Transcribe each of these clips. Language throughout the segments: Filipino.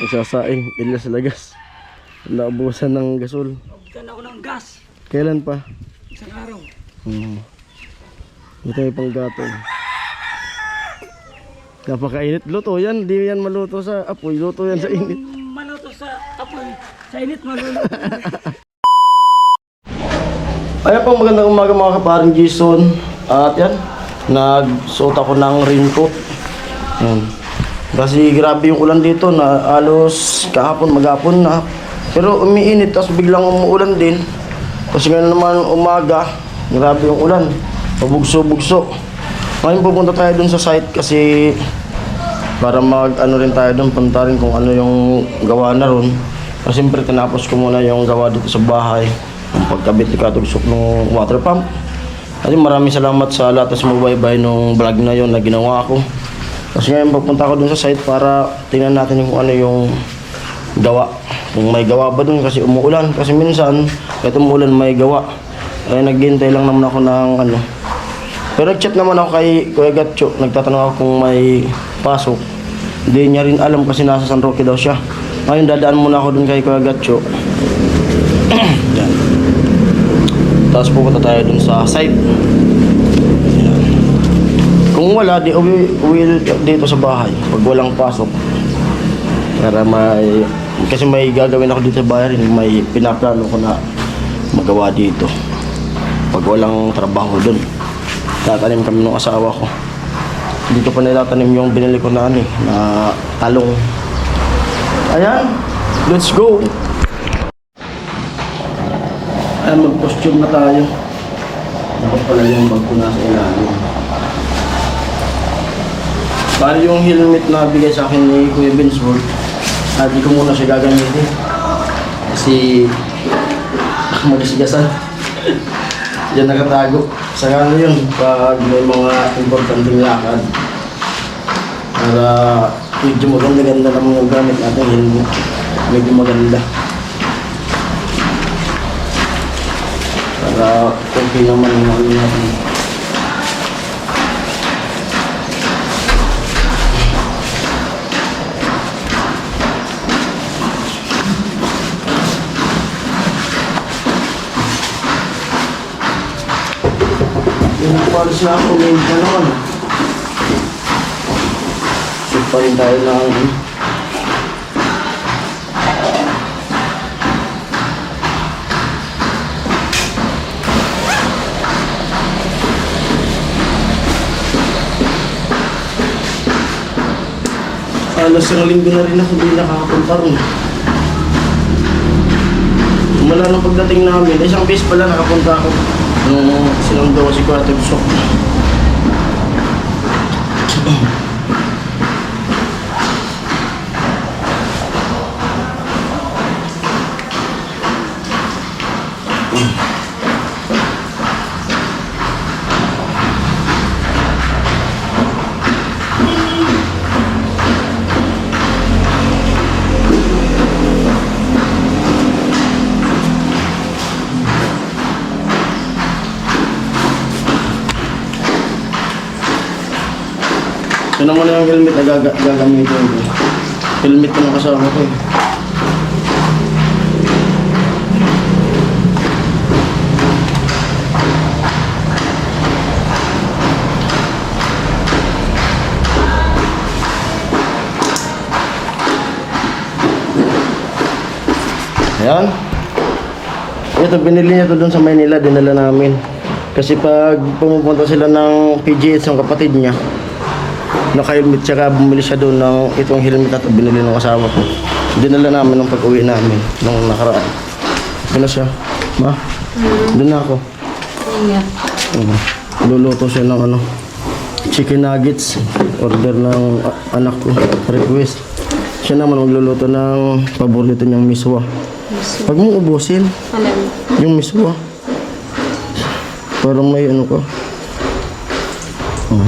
Isasaing, Ilyas Lagas. Naubusan ng gasol. Naubusan ako ng gas. Kailan pa? Isang araw. Ito may panggatong. Napakainit. Luto yan. Di yan maluto sa apoy. Luto yan sa init. Maluto sa apoy. Sa init maluto. Ayan po, magandang umaga mga kaparing Jason. At yan, nagsuot ako ng raincoat. Yan. Kasi grabe yung ulan dito na halos kahapon maghapon na. Pero umiinit tapos biglang umuulan din. Kasi ngayon naman umaga, grabe yung ulan. Pabugso-bugso. Ngayon pupunta tayo dun sa site kasi para mag-ano rin tayo dun, punta rin kung ano yung gawa na ron. Kasi siyempre tinapos ko muna yung gawa dito sa bahay. Yung pagkabit ni katugsok ng water pump. Kasi maraming salamat sa lahat na sumubaybay nung vlog na yon na ginawa ko. Kasi ngayon pupunta ako dun sa site para tingnan natin kung ano yung gawa. Kung may gawa ba dun kasi umuulan. Kasi minsan, kahit umuulan may gawa. Kaya naghihintay lang naman ako ng ano. Pero nag-chat naman ako kay Kuya Gatcho. Nagtatanong ako kung may pasok. Hindi niya rin alam kasi nasa San Roque daw siya. Ngayon dadaan muna ako dun kay Kuya Gatcho. Yan. Tapos pupunta tayo dun sa site. Kung wala, di uwi dito sa bahay pag walang pasok. Para may, kasi may gagawin ako dito sa bahay rin. May pinaplano ko na magawa dito pag walang trabaho dun. Tatanim kami ng asawa ko. Dito pa nilatanim yung binili ko na na talong. Ayan, let's go. Ayan, mag-costume na tayo. Dapat pala yung bag ko nasa ilalim. Bali yung helmet na bigay sa akin ni Kuya Bensworth, di ko muna siya gagamitin. Kasi magasigasan. Diyan nakatago. Sa ano yun, pag may mga importanteng lakad. Para medyo maganda-ganda ng mga gamit natin, helmet. Medyo maganda. Para okay naman yung ano natin. Yung palis na ako, may ka naman. Sit pa rin tayo ng halos isang linggo na rin ako hindi nakakapunta rin. Mula nung pagdating namin, isang beses pala nakapunta ako nung silang daw si Kuya Tugsok. Ito naman yung helmet na gagamitin ko. Helmet ko ng kasama ko eh. Ayan. Ito, binili niya ito doon sa Maynila, dinala namin. Kasi pag pumupunta sila ng PGH ng kapatid niya, naka-helmet, tsaka bumili siya doon ng itong helmet na ito, binili ng asawa ko. Dinala namin nung pag-uwi namin, nung nakaraan. Ano siya? Ma? Doon na ako. Yeah. Luluto siya ng ano, chicken nuggets. Order ng anak ko, request. Siya naman magluluto ng paborito niyang miswa. Pag mong ubusin, Alam. yung miswa. Parang may ano ko.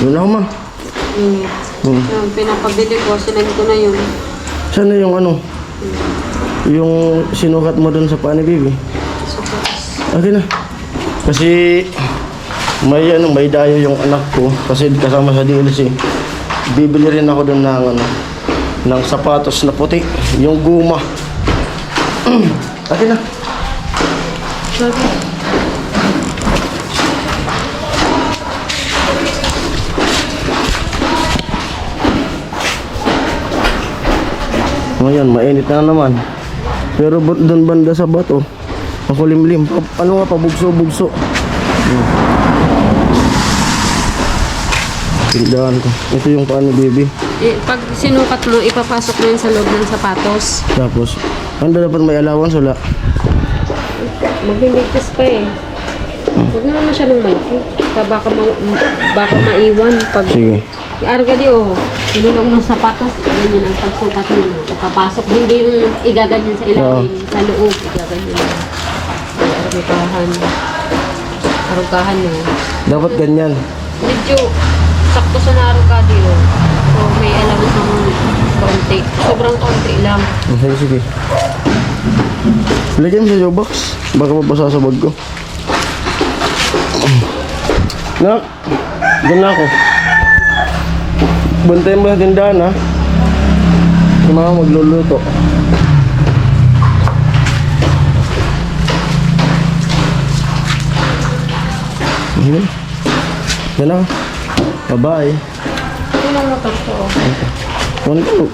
Doon ako, ma. Yung pinapabili ko, sinend ko na yun. Sana yung ano? Yung sinukat mo dun sa paa ni Bibi? Sukas. Okay na. Kasi may ano, may dayo yung anak ko kasi kasama sa DLC. Bibili rin ako dun ng ano, ng sapatos na puti. Yung guma. Akin na. Ngayon, mainit na naman. Pero doon banda sa bato, makulimlim. Ano nga, pabugso-bugso. Tindahan ko. Ito yung paano, baby. Pag sinukat mo, ipapasok mo yun sa loob ng sapatos. Tapos, ano dapat may allowance? Wala. Magbibigtas pa eh. Huwag naman masyadong malaki. Baka maiwan. Pag Sige. Arga di oh, sinulong ng sapatos, ganyan ang pagsukat mo. Papasok, hindi yung igaganyan sa ilalim, sa loob, igaganyan. Arugahan. Arugahan mo. Dapat ganyan. Medyo sakto sa narugadi oh. So may allowance ng konti. Sobrang konti lang. Sige, sige. Lagyan mo sa joe box. Baka mapasa sa bag ko. Nak, dyan na ako. Bantayan mo sa tindahan, ha? Si mama magluluto. Yan na. Bye-bye. Ito lang motor ko oh. One go.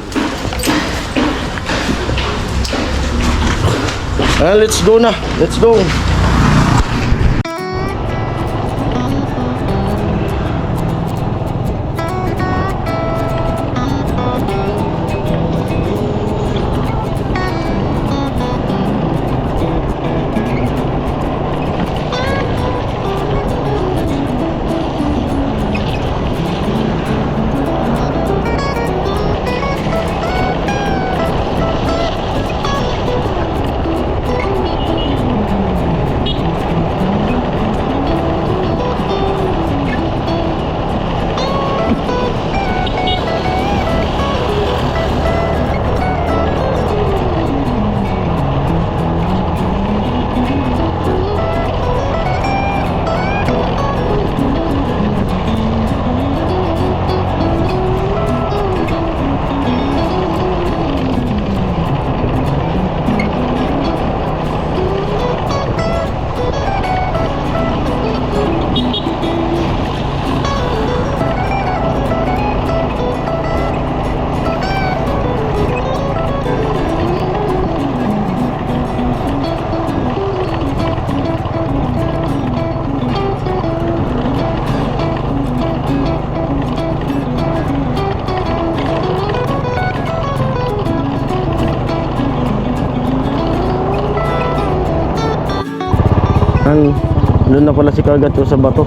Let's go na. Let's go. Doon na pala si Kagat sa bato.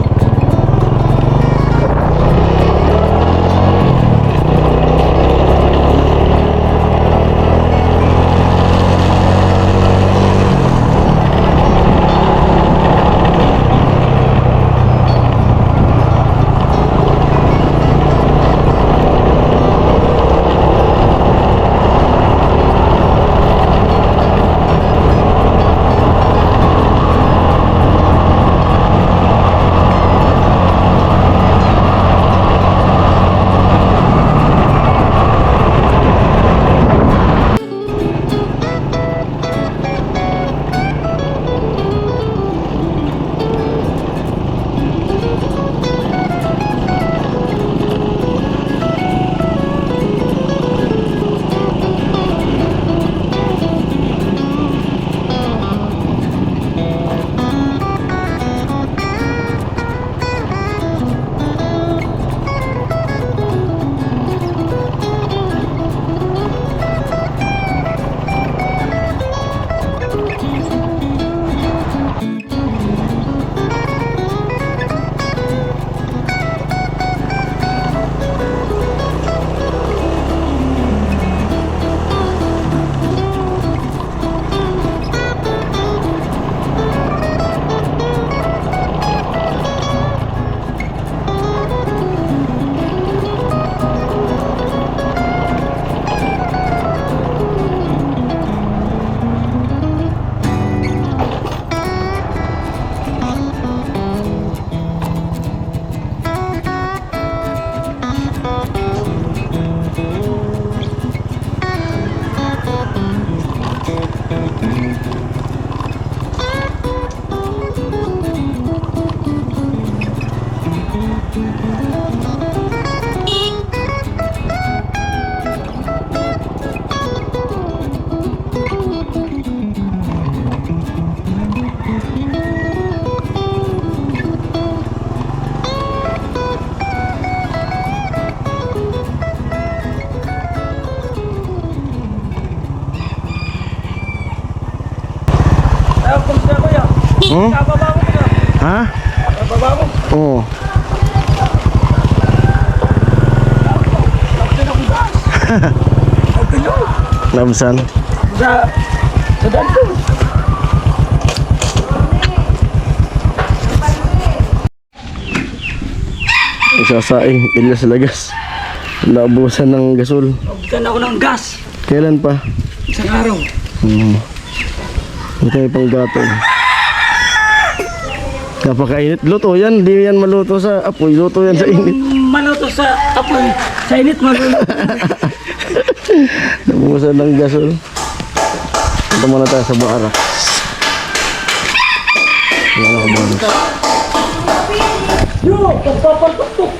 Oo. Labsan. Sa daan ko. Isasaing, ilas lagas. Naubusan ng gasol. Bigyan ako ng gas. Kailan pa? Isang araw. Ito yung panggatong. Napakainit. Luto yan. Di yan maluto sa apoy. Luto yan sa init. Maluto sa apoy. Sa init maluluto. Naubusan ng gasol. Ito muna tayo sa barak. Wala ka barak. Yo, pagpapalpaktok.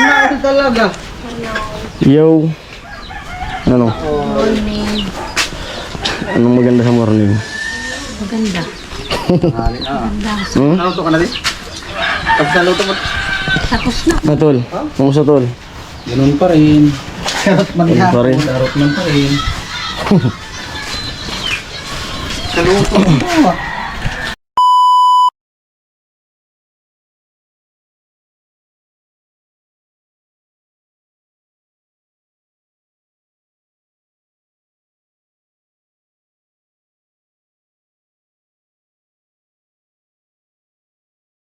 Ano talaga? Yo. Ano? Morning. Anong maganda sa morning? Maganda. Maganda. Naluto ka na din? Pag naluto mo, Tapos na. Tol. Kamusta tol? ganun pa rin. Karot man Ganun pa rin. Karot man pa rin. Kaluto mo.